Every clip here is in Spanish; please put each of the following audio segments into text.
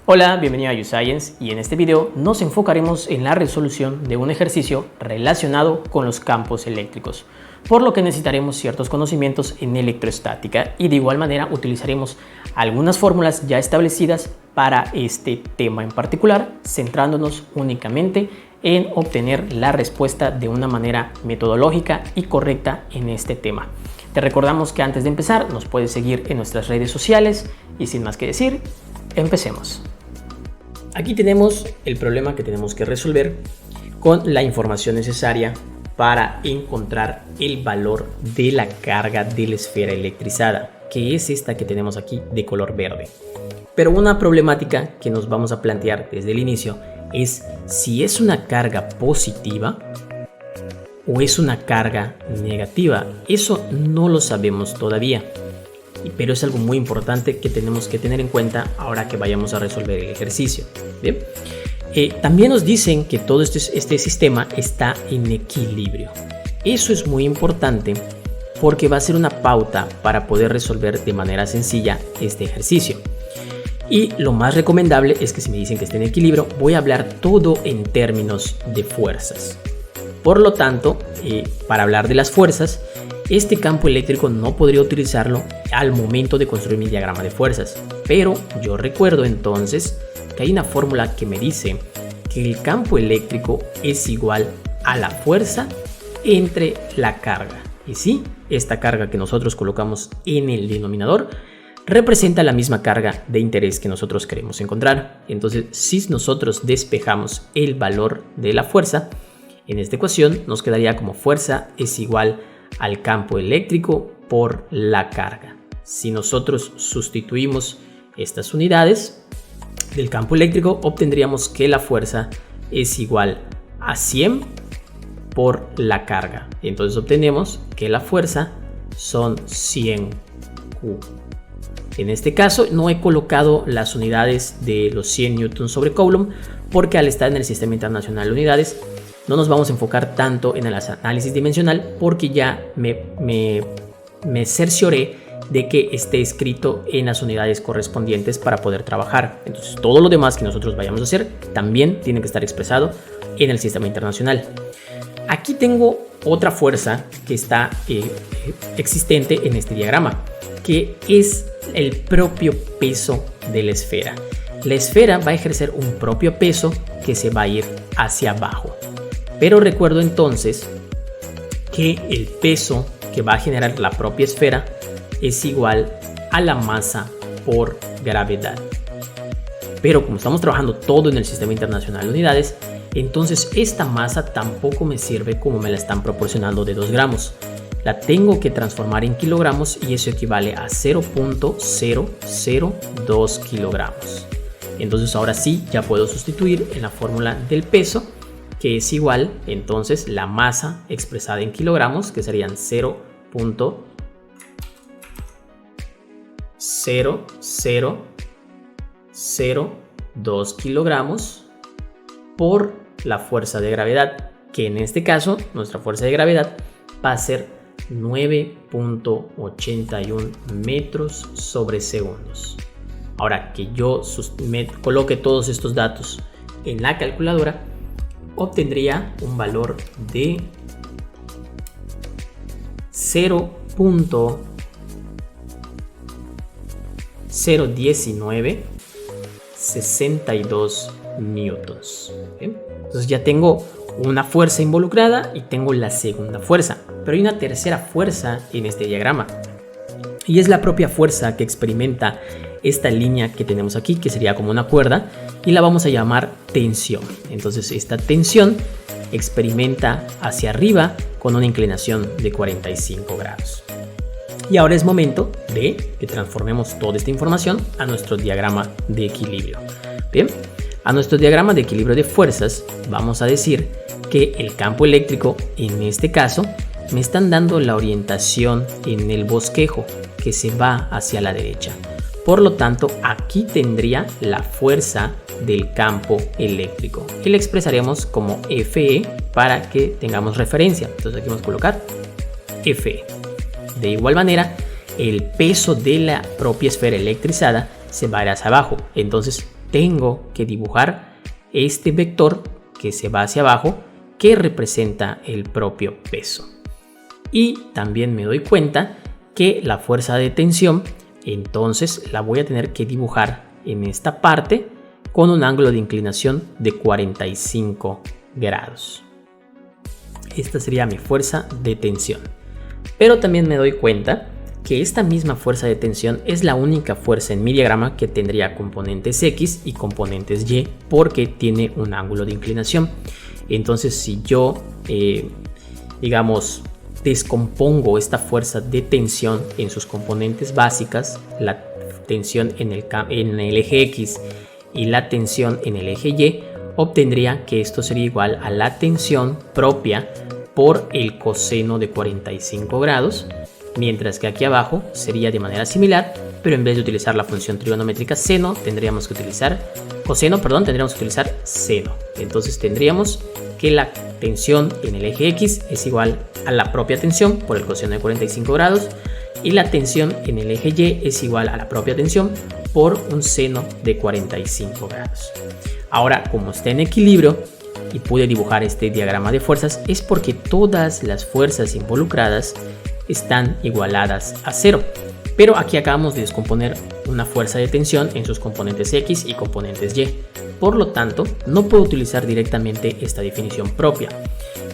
Hola, bienvenido a YouScience y en este video nos enfocaremos en la resolución de un ejercicio relacionado con los campos eléctricos, por lo que necesitaremos ciertos conocimientos en electroestática y de igual manera utilizaremos algunas fórmulas ya establecidas para este tema en particular, centrándonos únicamente en obtener la respuesta de una manera metodológica y correcta en este tema. Te recordamos que antes de empezar nos puedes seguir en nuestras redes sociales y sin más que decir, empecemos. Aquí tenemos el problema que tenemos que resolver con la información necesaria para encontrar el valor de la carga de la esfera electrizada, que es esta que tenemos aquí de color verde. Pero una problemática que nos vamos a plantear desde el inicio es si es una carga positiva o es una carga negativa. Eso no lo sabemos todavía, pero es algo muy importante que tenemos que tener en cuenta ahora que vayamos a resolver el ejercicio. ¿Bien? También nos dicen que todo este sistema está en equilibrio. Eso es muy importante porque va a ser una pauta para poder resolver de manera sencilla este ejercicio. Y lo más recomendable es que si me dicen que esté en equilibrio, voy a hablar todo en términos de fuerzas. Por lo tanto, para hablar de las fuerzas, este campo eléctrico no podría utilizarlo al momento de construir mi diagrama de fuerzas. Pero yo recuerdo entonces que hay una fórmula que me dice que el campo eléctrico es igual a la fuerza entre la carga. Y sí, esta carga que nosotros colocamos en el denominador representa la misma carga de interés que nosotros queremos encontrar. Entonces, si nosotros despejamos el valor de la fuerza, en esta ecuación nos quedaría como fuerza es igual al campo eléctrico por la carga. Si nosotros sustituimos estas unidades del campo eléctrico, obtendríamos que la fuerza es igual a 100 por la carga. Entonces obtenemos que la fuerza son 100 Q. En este caso no he colocado las unidades de los 100 newtons sobre coulomb porque al estar en el Sistema Internacional de Unidades no nos vamos a enfocar tanto en el análisis dimensional porque ya me cercioré de que esté escrito en las unidades correspondientes para poder trabajar. Entonces todo lo demás que nosotros vayamos a hacer también tiene que estar expresado en el Sistema Internacional. Aquí tengo otra fuerza que está existente en este diagrama, que es el propio peso de la esfera. La esfera va a ejercer un propio peso que se va a ir hacia abajo. Pero recuerdo entonces que el peso que va a generar la propia esfera es igual a la masa por gravedad. Pero como estamos trabajando todo en el Sistema Internacional de Unidades, entonces esta masa tampoco me sirve como me la están proporcionando de 2 gramos. La tengo que transformar en kilogramos y eso equivale a 0.002 kilogramos. Entonces ahora sí ya puedo sustituir en la fórmula del peso, que es igual entonces la masa expresada en kilogramos, que serían 0.0002 kilogramos por la fuerza de gravedad, que en este caso nuestra fuerza de gravedad va a ser 9.81 metros sobre segundos. Ahora que yo me coloque todos estos datos en la calculadora, obtendría un valor de 0.01962 newtons. ¿Bien? Entonces ya tengo una fuerza involucrada y tengo la segunda fuerza, pero hay una tercera fuerza en este diagrama y es la propia fuerza que experimenta esta línea que tenemos aquí, que sería como una cuerda, y la vamos a llamar tensión. Entonces esta tensión experimenta hacia arriba con una inclinación de 45 grados. Y ahora es momento de que transformemos toda esta información a nuestro diagrama de equilibrio. Bien, a nuestro diagrama de equilibrio de fuerzas vamos a decir que el campo eléctrico, en este caso, me están dando la orientación en el bosquejo que se va hacia la derecha. Por lo tanto, aquí tendría la fuerza del campo eléctrico y la expresaremos como Fe para que tengamos referencia. Entonces aquí vamos a colocar Fe. De igual manera, el peso de la propia esfera electrizada se va a ir hacia abajo. Entonces tengo que dibujar este vector que se va hacia abajo, que representa el propio peso. Y también me doy cuenta que la fuerza de tensión, entonces la voy a tener que dibujar en esta parte con un ángulo de inclinación de 45 grados. Esta sería mi fuerza de tensión. Pero también me doy cuenta que esta misma fuerza de tensión es la única fuerza en mi diagrama que tendría componentes X y componentes Y, porque tiene un ángulo de inclinación. Entonces, si yo, digamos, descompongo esta fuerza de tensión en sus componentes básicas, la tensión en el eje X y la tensión en el eje Y, obtendría que esto sería igual a la tensión propia por el coseno de 45 grados, mientras que aquí abajo sería de manera similar, pero en vez de utilizar la función trigonométrica seno, tendríamos que utilizar seno. Entonces tendríamos que la tensión en el eje X es igual a la propia tensión por el coseno de 45 grados y la tensión en el eje Y es igual a la propia tensión por un seno de 45 grados. Ahora, como está en equilibrio y pude dibujar este diagrama de fuerzas, es porque todas las fuerzas involucradas están igualadas a cero. Pero aquí acabamos de descomponer una fuerza de tensión en sus componentes X y componentes Y. Por lo tanto, no puedo utilizar directamente esta definición propia.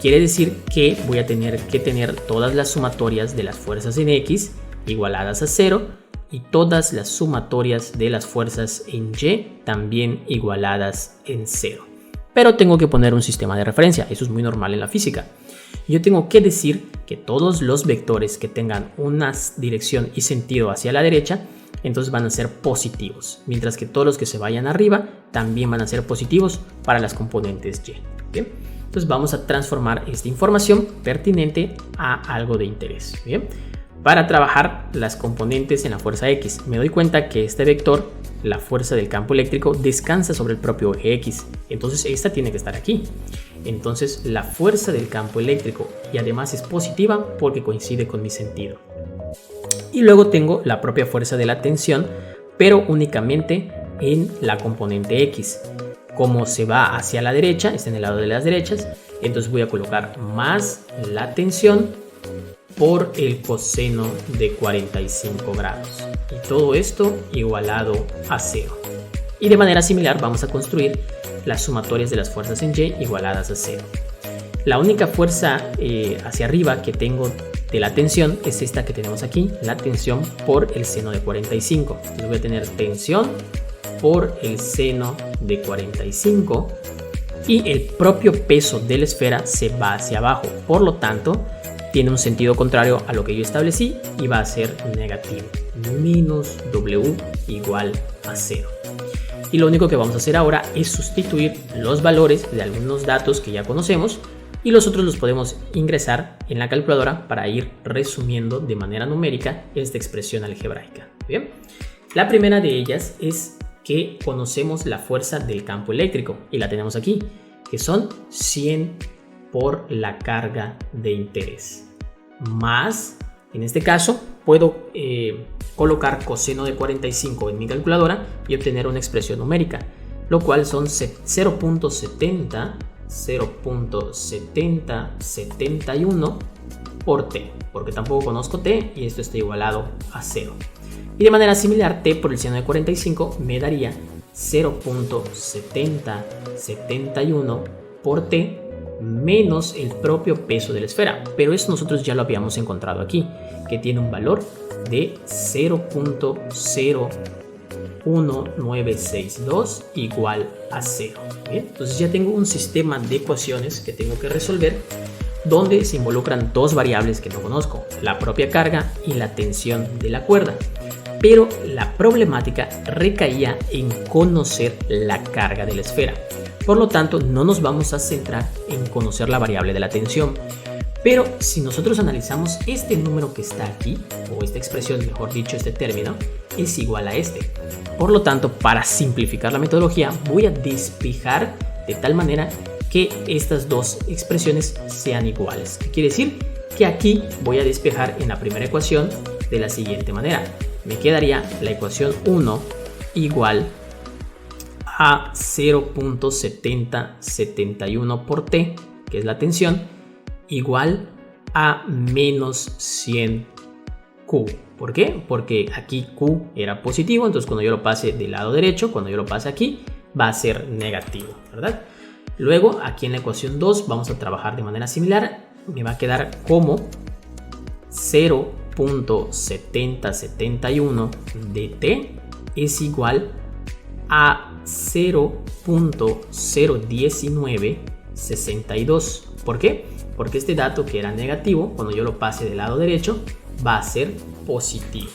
Quiere decir que voy a tener que tener todas las sumatorias de las fuerzas en X igualadas a cero y todas las sumatorias de las fuerzas en Y también igualadas en cero. Pero tengo que poner un sistema de referencia, eso es muy normal en la física. Yo tengo que decir que todos los vectores que tengan una dirección y sentido hacia la derecha, entonces van a ser positivos, mientras que todos los que se vayan arriba también van a ser positivos para las componentes Y. ¿Bien? Entonces vamos a transformar esta información pertinente a algo de interés. ¿Bien? Para trabajar las componentes en la fuerza X, me doy cuenta que este vector, la fuerza del campo eléctrico, descansa sobre el propio eje X, entonces esta tiene que estar aquí. Entonces la fuerza del campo eléctrico, y además es positiva porque coincide con mi sentido. Y luego tengo la propia fuerza de la tensión, pero únicamente en la componente X. Como se va hacia la derecha, está en el lado de las derechas, entonces voy a colocar más la tensión por el coseno de 45 grados. Y todo esto igualado a cero. Y de manera similar vamos a construir las sumatorias de las fuerzas en Y igualadas a cero. La única fuerza hacia arriba que tengo de la tensión es esta que tenemos aquí, la tensión por el seno de 45. Entonces voy a tener tensión por el seno de 45 y el propio peso de la esfera se va hacia abajo. Por lo tanto, tiene un sentido contrario a lo que yo establecí y va a ser negativo. Menos W igual a 0. Y lo único que vamos a hacer ahora es sustituir los valores de algunos datos que ya conocemos y los otros los podemos ingresar en la calculadora para ir resumiendo de manera numérica esta expresión algebraica. Bien, la primera de ellas es que conocemos la fuerza del campo eléctrico y la tenemos aquí, que son 100 por la carga de interés. Más, en este caso, puedo colocar coseno de 45 en mi calculadora y obtener una expresión numérica, lo cual son 0.7071 por t, porque tampoco conozco t y esto está igualado a 0. Y de manera similar, t por el seno de 45 me daría 0.7071 por t menos el propio peso de la esfera, pero eso nosotros ya lo habíamos encontrado aquí, que tiene un valor de 0.01962 igual a 0. ¿Bien? Entonces ya tengo un sistema de ecuaciones que tengo que resolver donde se involucran dos variables que no conozco, la propia carga y la tensión de la cuerda. Pero la problemática recaía en conocer la carga de la esfera. Por lo tanto, no nos vamos a centrar en conocer la variable de la tensión. Pero si nosotros analizamos este número que está aquí, o esta expresión, mejor dicho, este término, es igual a este. Por lo tanto, para simplificar la metodología, voy a despejar de tal manera que estas dos expresiones sean iguales. ¿Qué quiere decir? Que aquí voy a despejar en la primera ecuación de la siguiente manera. Me quedaría la ecuación 1 igual a 0.7071 por t, que es la tensión, igual a menos 100 Q. ¿Por qué? Porque aquí Q era positivo, entonces cuando yo lo pase del lado derecho, cuando yo lo pase aquí, va a ser negativo, ¿verdad? Luego, aquí en la ecuación 2 vamos a trabajar de manera similar. Me va a quedar como 0.7071 de t es igual a 0.01962. ¿Por qué? Porque este dato que era negativo, cuando yo lo pase del lado derecho, va a ser positivo.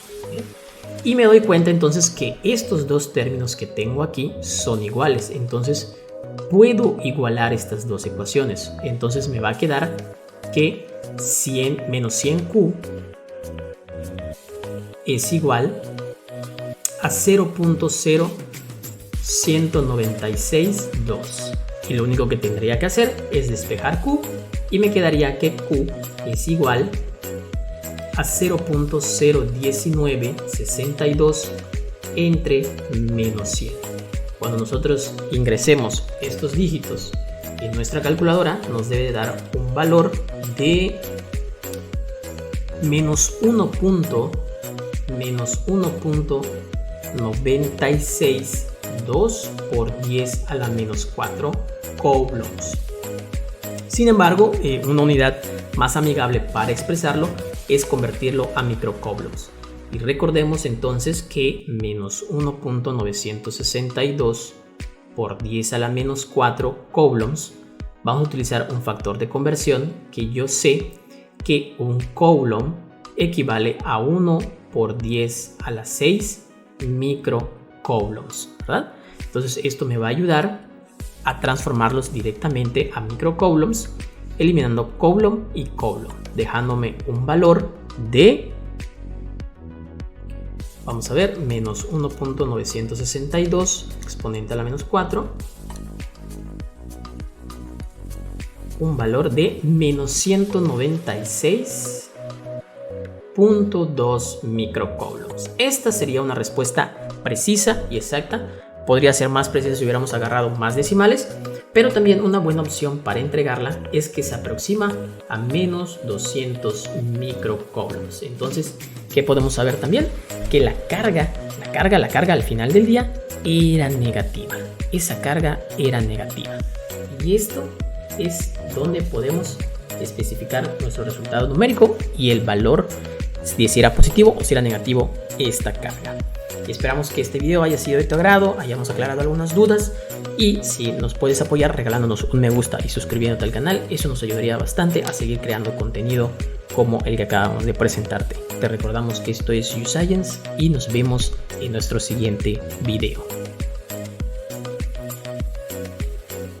Y me doy cuenta entonces que estos dos términos que tengo aquí son iguales. Entonces puedo igualar estas dos ecuaciones. Entonces me va a quedar que 100 menos 100Q es igual a 0.01962. Y lo único que tendría que hacer es despejar Q y me quedaría que Q es igual a 0.01962 entre menos 100. Cuando nosotros ingresemos estos dígitos en nuestra calculadora, nos debe dar un valor de menos 1.962 por 10 a la menos 4 coulombs. Sin embargo, una unidad más amigable para expresarlo es convertirlo a microcoulombs. Y recordemos entonces que menos 1.962 por 10 a la menos 4 coulombs, vamos a utilizar un factor de conversión que yo sé que un coulomb equivale a 1 por 10 a la 6 microcoulombs, ¿verdad? Entonces esto me va a ayudar a transformarlos directamente a microcoulombs, eliminando coulomb y coulomb, dejándome un valor de, vamos a ver, menos 1.962 exponente a la menos 4, un valor de menos 196.2 microcoulombs. Esta sería una respuesta precisa y exacta. Podría ser más precisa si hubiéramos agarrado más decimales, pero también una buena opción para entregarla es que se aproxima a menos 200 microcoulombs. Entonces, ¿qué podemos saber también? Que la carga al final del día era negativa. Esa carga era negativa. Y esto es donde podemos especificar nuestro resultado numérico y el valor de si era positivo o si era negativo esta carga. Y esperamos que este video haya sido de tu agrado, hayamos aclarado algunas dudas, y si nos puedes apoyar regalándonos un me gusta y suscribiéndote al canal, eso nos ayudaría bastante a seguir creando contenido como el que acabamos de presentarte. Te recordamos que esto es YouScience y nos vemos en nuestro siguiente video.